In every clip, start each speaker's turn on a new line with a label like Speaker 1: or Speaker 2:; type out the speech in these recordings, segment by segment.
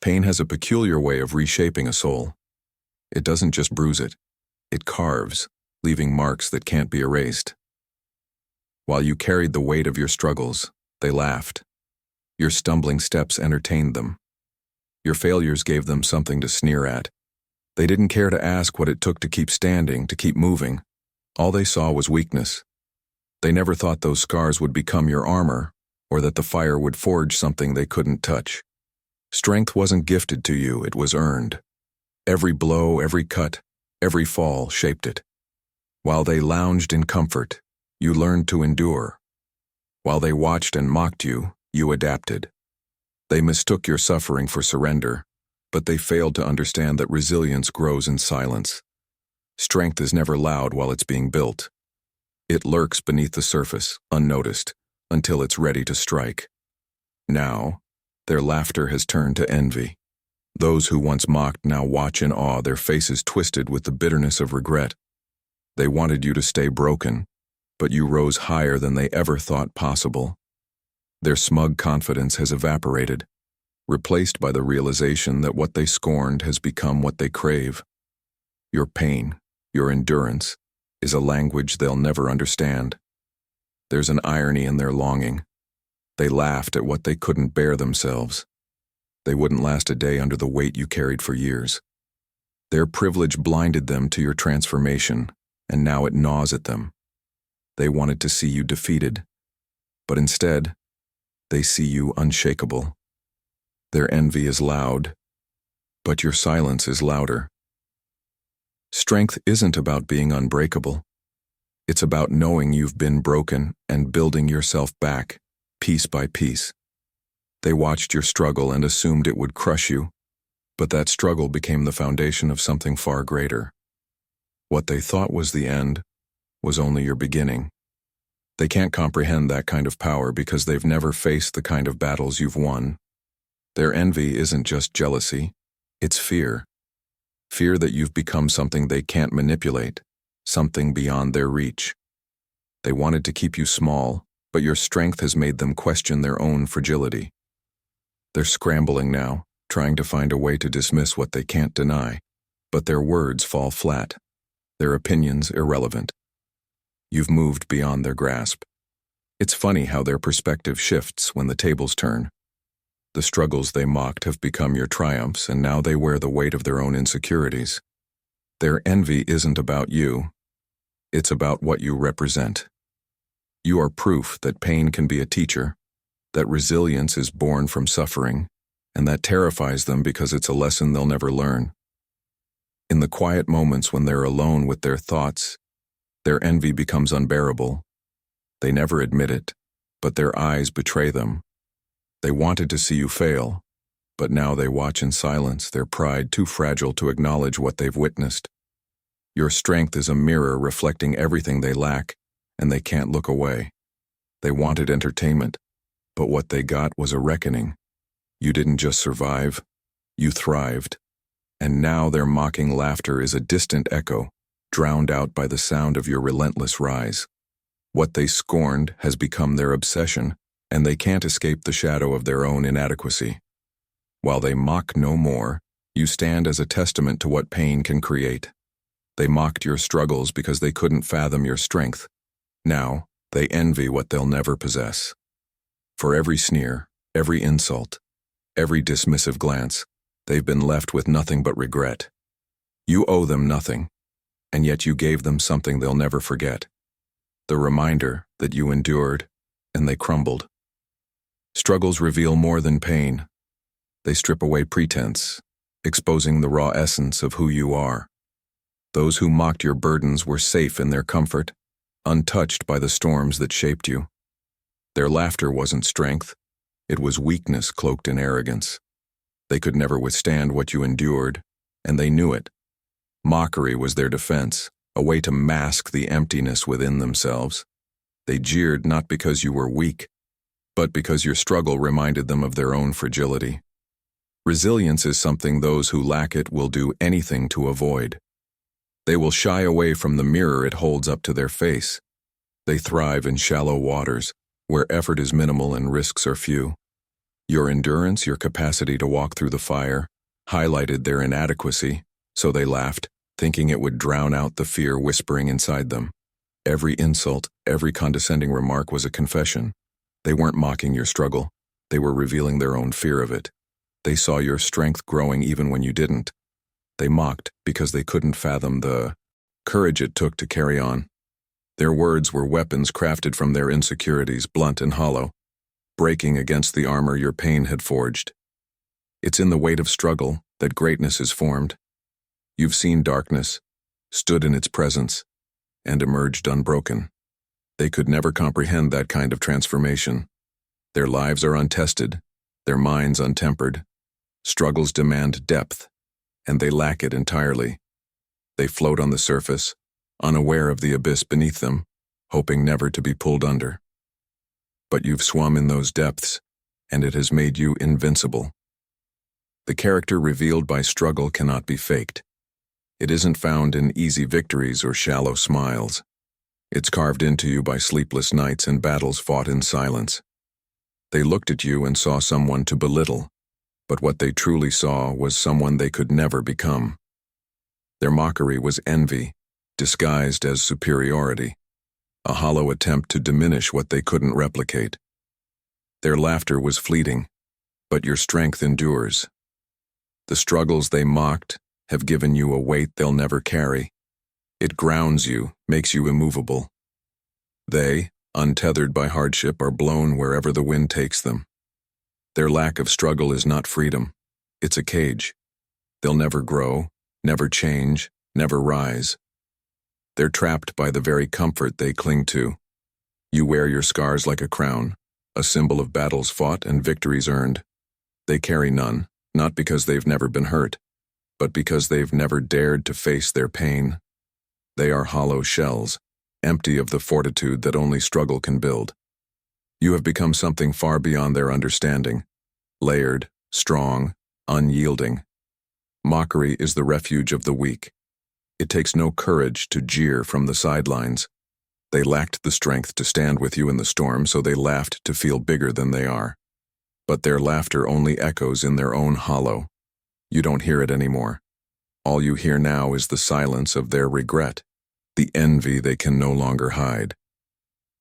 Speaker 1: Pain has a peculiar way of reshaping a soul. It doesn't just bruise it, it carves, leaving marks that can't be erased. While you carried the weight of your struggles, they laughed. Your stumbling steps entertained them. Your failures gave them something to sneer at. They didn't care to ask what it took to keep standing, to keep moving. All they saw was weakness. They never thought those scars would become your armor, or that the fire would forge something they couldn't touch. Strength wasn't gifted to you, it was earned. Every blow, every cut, every fall shaped it. While they lounged in comfort, you learned to endure. While they watched and mocked you, you adapted. They mistook your suffering for surrender, but they failed to understand that resilience grows in silence. Strength is never loud while it's being built. It lurks beneath the surface, unnoticed, until it's ready to strike. Now, their laughter has turned to envy. Those who once mocked now watch in awe, their faces twisted with the bitterness of regret. They wanted you to stay broken, but you rose higher than they ever thought possible. Their smug confidence has evaporated, replaced by the realization that what they scorned has become what they crave. Your pain, your endurance, is a language they'll never understand. There's an irony in their longing. They laughed at what they couldn't bear themselves. They wouldn't last a day under the weight you carried for years. Their privilege blinded them to your transformation, and now it gnaws at them. They wanted to see you defeated, but instead, they see you unshakable. Their envy is loud, but your silence is louder. Strength isn't about being unbreakable. It's about knowing you've been broken and building yourself back, piece by piece. They watched your struggle and assumed it would crush you, but that struggle became the foundation of something far greater. What they thought was the end was only your beginning. They can't comprehend that kind of power because they've never faced the kind of battles you've won. Their envy isn't just jealousy, it's fear. Fear that you've become something they can't manipulate, something beyond their reach. They wanted to keep you small, but your strength has made them question their own fragility. They're scrambling now, trying to find a way to dismiss what they can't deny, but their words fall flat, their opinions irrelevant. You've moved beyond their grasp. It's funny how their perspective shifts when the tables turn. The struggles they mocked have become your triumphs, and now they wear the weight of their own insecurities. Their envy isn't about you. It's about what you represent. You are proof that pain can be a teacher, that resilience is born from suffering, and that terrifies them because it's a lesson they'll never learn. In the quiet moments when they're alone with their thoughts, their envy becomes unbearable. They never admit it, but their eyes betray them. They wanted to see you fail, but now they watch in silence, their pride too fragile to acknowledge what they've witnessed. Your strength is a mirror reflecting everything they lack, and they can't look away. They wanted entertainment, but what they got was a reckoning. You didn't just survive, you thrived. And now their mocking laughter is a distant echo, drowned out by the sound of your relentless rise. What they scorned has become their obsession, and they can't escape the shadow of their own inadequacy. While they mock no more, you stand as a testament to what pain can create. They mocked your struggles because they couldn't fathom your strength. Now, they envy what they'll never possess. For every sneer, every insult, every dismissive glance, they've been left with nothing but regret. You owe them nothing, and yet you gave them something they'll never forget. The reminder that you endured, and they crumbled. Struggles reveal more than pain. They strip away pretense, exposing the raw essence of who you are. Those who mocked your burdens were safe in their comfort, untouched by the storms that shaped you. Their laughter wasn't strength, it was weakness cloaked in arrogance. They could never withstand what you endured, and they knew it. Mockery was their defense, a way to mask the emptiness within themselves. They jeered not because you were weak, but because your struggle reminded them of their own fragility. Resilience is something those who lack it will do anything to avoid. They will shy away from the mirror it holds up to their face. They thrive in shallow waters, where effort is minimal and risks are few. Your endurance, your capacity to walk through the fire, highlighted their inadequacy, so they laughed, thinking it would drown out the fear whispering inside them. Every insult, every condescending remark was a confession. They weren't mocking your struggle. They were revealing their own fear of it. They saw your strength growing even when you didn't. They mocked because they couldn't fathom the courage it took to carry on. Their words were weapons crafted from their insecurities, blunt and hollow, breaking against the armor your pain had forged. It's in the weight of struggle that greatness is formed. You've seen darkness, stood in its presence, and emerged unbroken. They could never comprehend that kind of transformation. Their lives are untested, their minds untempered. Struggles demand depth, and they lack it entirely. They float on the surface, unaware of the abyss beneath them, hoping never to be pulled under. But you've swum in those depths, and it has made you invincible. The character revealed by struggle cannot be faked. It isn't found in easy victories or shallow smiles. It's carved into you by sleepless nights and battles fought in silence. They looked at you and saw someone to belittle, but what they truly saw was someone they could never become. Their mockery was envy, disguised as superiority, a hollow attempt to diminish what they couldn't replicate. Their laughter was fleeting, but your strength endures. The struggles they mocked have given you a weight they'll never carry. It grounds you, makes you immovable. They, untethered by hardship, are blown wherever the wind takes them. Their lack of struggle is not freedom. It's a cage. They'll never grow, never change, never rise. They're trapped by the very comfort they cling to. You wear your scars like a crown, a symbol of battles fought and victories earned. They carry none, not because they've never been hurt, but because they've never dared to face their pain. They are hollow shells, empty of the fortitude that only struggle can build. You have become something far beyond their understanding, layered, strong, unyielding. Mockery is the refuge of the weak. It takes no courage to jeer from the sidelines. They lacked the strength to stand with you in the storm, so they laughed to feel bigger than they are. But their laughter only echoes in their own hollow. You don't hear it anymore. All you hear now is the silence of their regret, the envy they can no longer hide.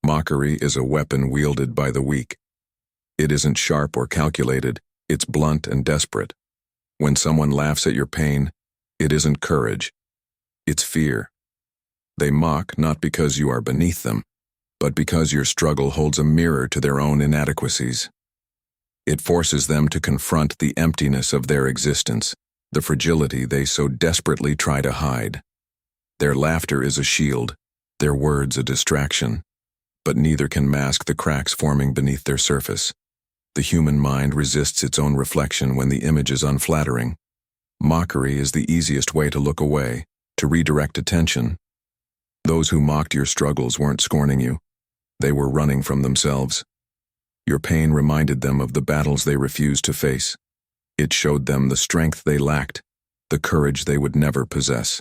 Speaker 1: Mockery is a weapon wielded by the weak. It isn't sharp or calculated, it's blunt and desperate. When someone laughs at your pain, it isn't courage, it's fear. They mock not because you are beneath them, but because your struggle holds a mirror to their own inadequacies. It forces them to confront the emptiness of their existence, the fragility they so desperately try to hide. Their laughter is a shield, their words a distraction, but neither can mask the cracks forming beneath their surface. The human mind resists its own reflection when the image is unflattering. Mockery is the easiest way to look away, to redirect attention. Those who mocked your struggles weren't scorning you. They were running from themselves. Your pain reminded them of the battles they refused to face. It showed them the strength they lacked, the courage they would never possess.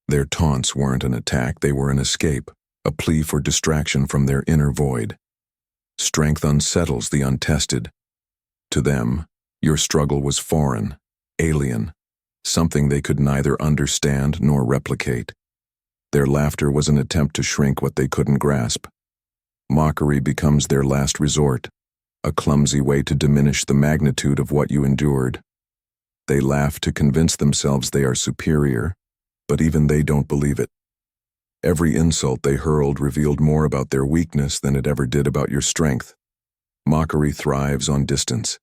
Speaker 1: Their taunts weren't an attack, they were an escape, a plea for distraction from their inner void. Strength unsettles the untested. To them, your struggle was foreign, alien, something they could neither understand nor replicate. Their laughter was an attempt to shrink what they couldn't grasp. Mockery becomes their last resort, a clumsy way to diminish the magnitude of what you endured. They laugh to convince themselves they are superior, but even they don't believe it. Every insult they hurled revealed more about their weakness than it ever did about your strength. Mockery thrives on distance.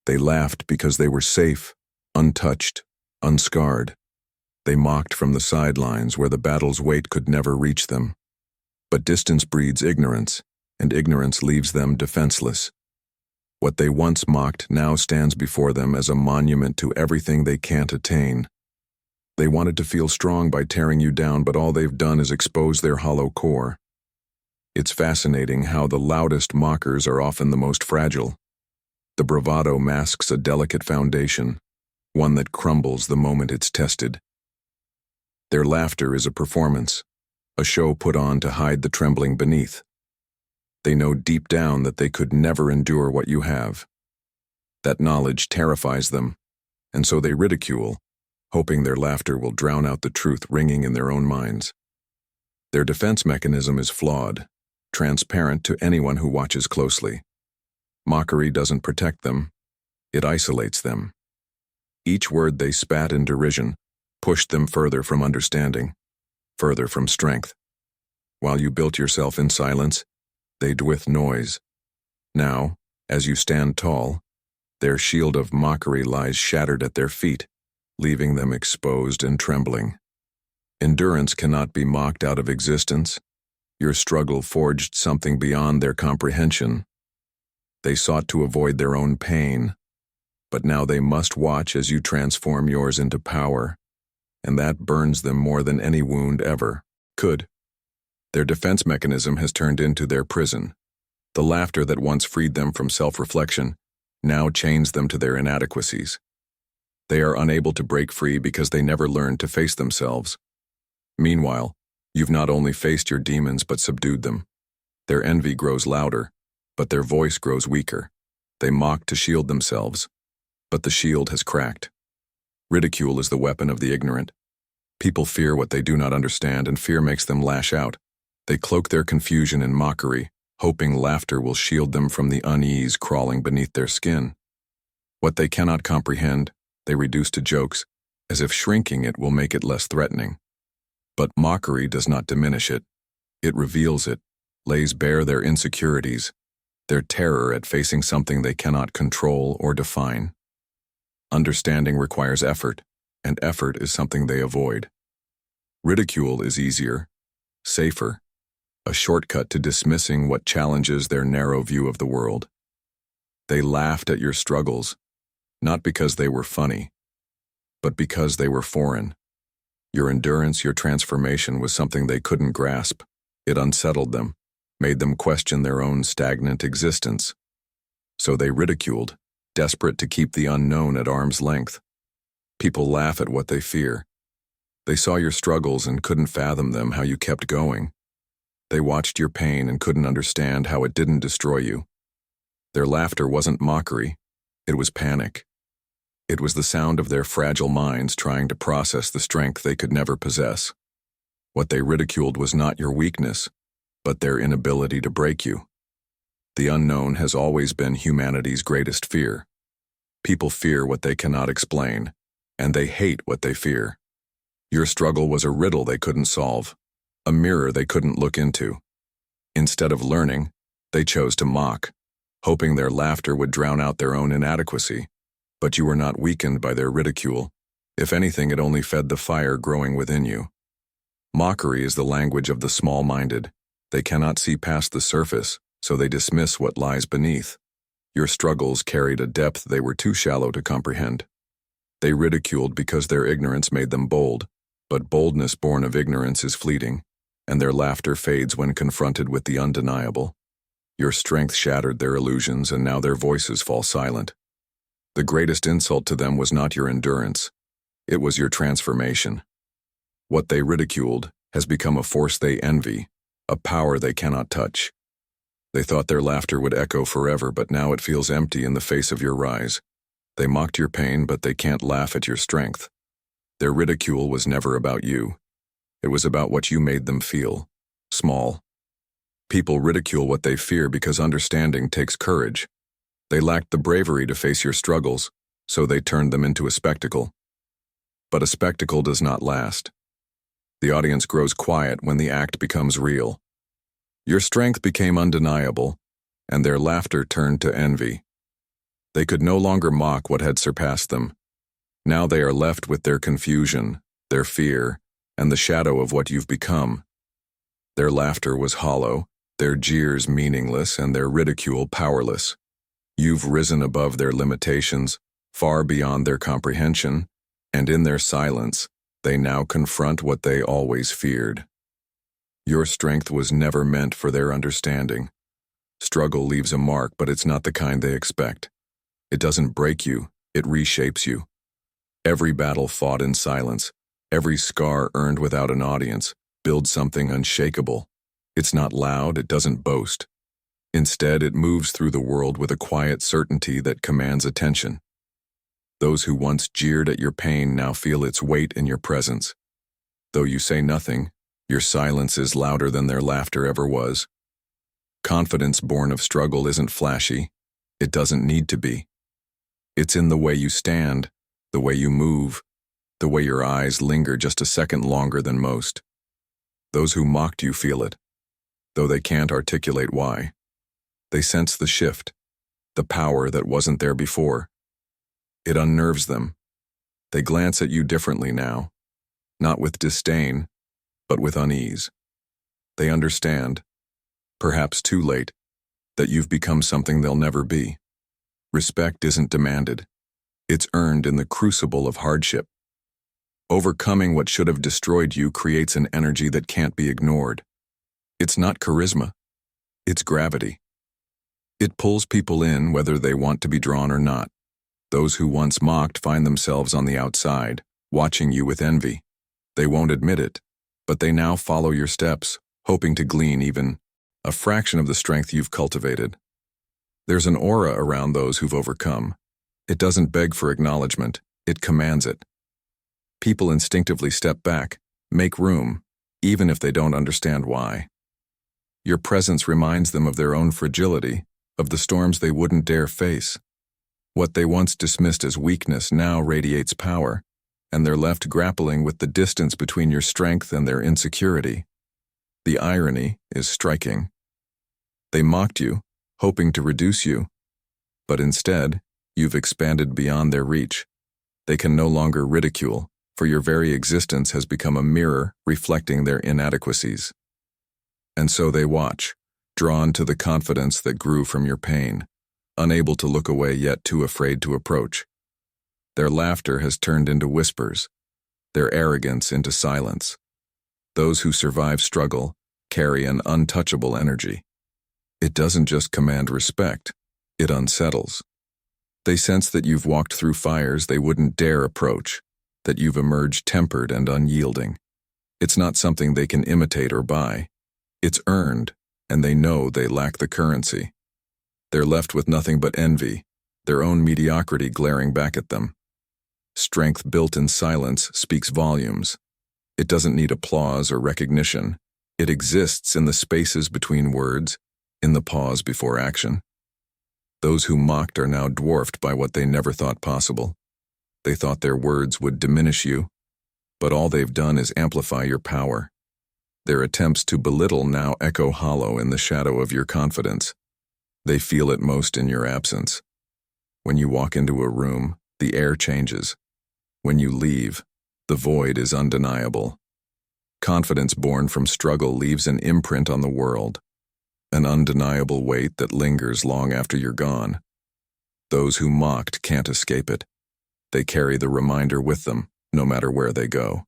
Speaker 1: They laughed because they were safe, untouched, unscarred. They mocked from the sidelines where the battle's weight could never reach them. But distance breeds ignorance, and ignorance leaves them defenseless. What they once mocked now stands before them as a monument to everything they can't attain. They wanted to feel strong by tearing you down, but all they've done is expose their hollow core. It's fascinating how the loudest mockers are often the most fragile. The bravado masks a delicate foundation, one that crumbles the moment it's tested. Their laughter is a performance, a show put on to hide the trembling beneath. They know deep down that they could never endure what you have. That knowledge terrifies them, and so they ridicule, hoping their laughter will drown out the truth ringing in their own minds. Their defense mechanism is flawed, transparent to anyone who watches closely. Mockery doesn't protect them, it isolates them. Each word they spat in derision pushed them further from understanding, further from strength. While you built yourself in silence, they'd with noise. Now, as you stand tall, their shield of mockery lies shattered at their feet, leaving them exposed and trembling. Endurance cannot be mocked out of existence. Your struggle forged something beyond their comprehension. They sought to avoid their own pain, but now they must watch as you transform yours into power, and that burns them more than any wound ever could. Their defense mechanism has turned into their prison. The laughter that once freed them from self-reflection now chains them to their inadequacies. They are unable to break free because they never learned to face themselves. Meanwhile, you've not only faced your demons but subdued them. Their envy grows louder, but their voice grows weaker. They mock to shield themselves, but the shield has cracked. Ridicule is the weapon of the ignorant. People fear what they do not understand, and fear makes them lash out. They cloak their confusion in mockery, hoping laughter will shield them from the unease crawling beneath their skin. What they cannot comprehend, they reduce to jokes, as if shrinking it will make it less threatening. But mockery does not diminish it. It reveals it, lays bare their insecurities, their terror at facing something they cannot control or define. Understanding requires effort, and effort is something they avoid. Ridicule is easier, safer, a shortcut to dismissing what challenges their narrow view of the world. They laughed at your struggles, not because they were funny, but because they were foreign. Your endurance, your transformation was something they couldn't grasp. It unsettled them, made them question their own stagnant existence. So they ridiculed, desperate to keep the unknown at arm's length. People laugh at what they fear. They saw your struggles and couldn't fathom them, how you kept going. They watched your pain and couldn't understand how it didn't destroy you. Their laughter wasn't mockery, it was panic. It was the sound of their fragile minds trying to process the strength they could never possess. What they ridiculed was not your weakness, but their inability to break you. The unknown has always been humanity's greatest fear. People fear what they cannot explain, and they hate what they fear. Your struggle was a riddle they couldn't solve, a mirror they couldn't look into. Instead of learning, they chose to mock, hoping their laughter would drown out their own inadequacy. But you were not weakened by their ridicule. If anything, it only fed the fire growing within you. Mockery is the language of the small-minded. They cannot see past the surface, so they dismiss what lies beneath. Your struggles carried a depth they were too shallow to comprehend. They ridiculed because their ignorance made them bold, but boldness born of ignorance is fleeting, and their laughter fades when confronted with the undeniable. Your strength shattered their illusions, and now their voices fall silent. The greatest insult to them was not your endurance, it was your transformation. What they ridiculed has become a force they envy, a power they cannot touch. They thought their laughter would echo forever, but now it feels empty in the face of your rise. They mocked your pain, but they can't laugh at your strength. Their ridicule was never about you. It was about what you made them feel, small. People ridicule what they fear because understanding takes courage. They lacked the bravery to face your struggles, so they turned them into a spectacle. But a spectacle does not last. The audience grows quiet when the act becomes real. Your strength became undeniable, and their laughter turned to envy. They could no longer mock what had surpassed them. Now they are left with their confusion, their fear, and the shadow of what you've become. Their laughter was hollow, their jeers meaningless, and their ridicule powerless. You've risen above their limitations, far beyond their comprehension, and in their silence, they now confront what they always feared. Your strength was never meant for their understanding. Struggle leaves a mark, but it's not the kind they expect. It doesn't break you, it reshapes you. Every battle fought in silence, every scar earned without an audience, builds something unshakable. It's not loud, it doesn't boast. Instead, it moves through the world with a quiet certainty that commands attention. Those who once jeered at your pain now feel its weight in your presence. Though you say nothing, your silence is louder than their laughter ever was. Confidence born of struggle isn't flashy. It doesn't need to be. It's in the way you stand, the way you move, the way your eyes linger just a second longer than most. Those who mocked you feel it, though they can't articulate why. They sense the shift, the power that wasn't there before. It unnerves them. They glance at you differently now, not with disdain, but with unease. They understand, perhaps too late, that you've become something they'll never be. Respect isn't demanded. It's earned in the crucible of hardship. Overcoming what should have destroyed you creates an energy that can't be ignored. It's not charisma. It's gravity. It pulls people in whether they want to be drawn or not. Those who once mocked find themselves on the outside, watching you with envy. They won't admit it, but they now follow your steps, hoping to glean even a fraction of the strength you've cultivated. There's an aura around those who've overcome. It doesn't beg for acknowledgement, it commands it. People instinctively step back, make room, even if they don't understand why. Your presence reminds them of their own fragility, of the storms they wouldn't dare face. What they once dismissed as weakness now radiates power, and they're left grappling with the distance between your strength and their insecurity. The irony is striking. They mocked you, hoping to reduce you, but instead, you've expanded beyond their reach. They can no longer ridicule, for your very existence has become a mirror reflecting their inadequacies. And so they watch, drawn to the confidence that grew from your pain, unable to look away yet too afraid to approach. Their laughter has turned into whispers, their arrogance into silence. Those who survive struggle carry an untouchable energy. It doesn't just command respect, it unsettles. They sense that you've walked through fires they wouldn't dare approach, that you've emerged tempered and unyielding. It's not something they can imitate or buy. It's earned, and they know they lack the currency. They're left with nothing but envy, their own mediocrity glaring back at them. Strength built in silence speaks volumes. It doesn't need applause or recognition. It exists in the spaces between words, in the pause before action. Those who mocked are now dwarfed by what they never thought possible. They thought their words would diminish you, but all they've done is amplify your power. Their attempts to belittle now echo hollow in the shadow of your confidence. They feel it most in your absence. When you walk into a room, the air changes. When you leave, the void is undeniable. Confidence born from struggle leaves an imprint on the world, an undeniable weight that lingers long after you're gone. Those who mocked can't escape it. They carry the reminder with them, no matter where they go.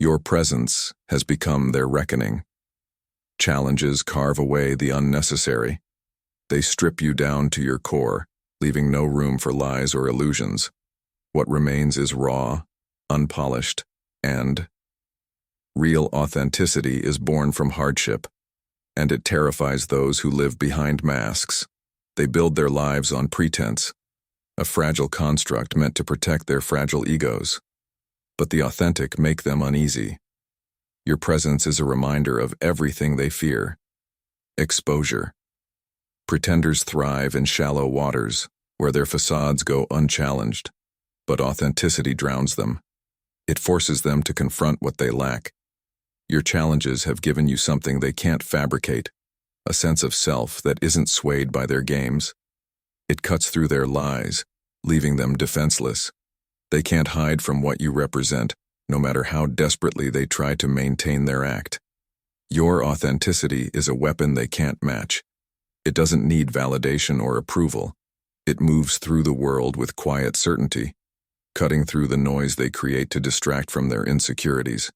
Speaker 1: Your presence has become their reckoning. Challenges carve away the unnecessary. They strip you down to your core, leaving no room for lies or illusions. What remains is raw, unpolished, and real authenticity is born from hardship, and it terrifies those who live behind masks. They build their lives on pretense, a fragile construct meant to protect their fragile egos. But the authentic make them uneasy. Your presence is a reminder of everything they fear. Exposure. Pretenders thrive in shallow waters, where their facades go unchallenged, but authenticity drowns them. It forces them to confront what they lack. Your challenges have given you something they can't fabricate, a sense of self that isn't swayed by their games. It cuts through their lies, leaving them defenseless. They can't hide from what you represent, no matter how desperately they try to maintain their act. Your authenticity is a weapon they can't match. It doesn't need validation or approval. It moves through the world with quiet certainty, cutting through the noise they create to distract from their insecurities.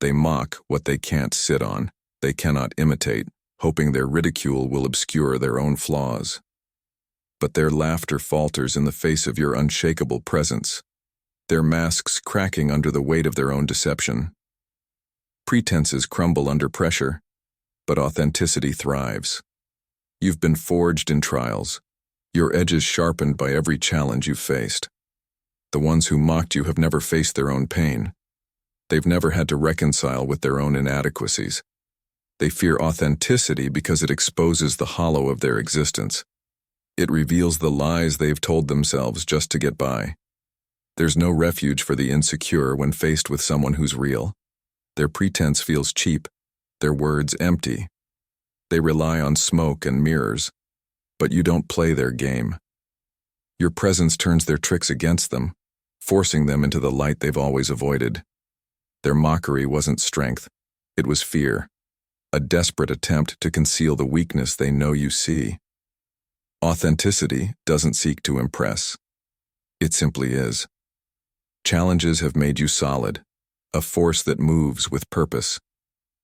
Speaker 1: They mock what they can't sit on, they cannot imitate, hoping their ridicule will obscure their own flaws. But their laughter falters in the face of your unshakable presence, their masks cracking under the weight of their own deception. Pretenses crumble under pressure, but authenticity thrives. You've been forged in trials, your edges sharpened by every challenge you've faced. The ones who mocked you have never faced their own pain. They've never had to reconcile with their own inadequacies. They fear authenticity because it exposes the hollow of their existence. It reveals the lies they've told themselves just to get by. There's no refuge for the insecure when faced with someone who's real. Their pretense feels cheap, their words empty. They rely on smoke and mirrors, but you don't play their game. Your presence turns their tricks against them, forcing them into the light they've always avoided. Their mockery wasn't strength, it was fear, a desperate attempt to conceal the weakness they know you see. Authenticity doesn't seek to impress. It simply is. Challenges have made you solid, a force that moves with purpose.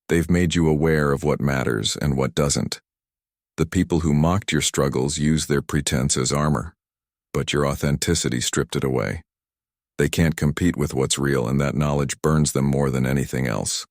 Speaker 1: They've made you aware of what matters and what doesn't. The people who mocked your struggles used their pretense as armor, but your authenticity stripped it away. They can't compete with what's real, and that knowledge burns them more than anything else.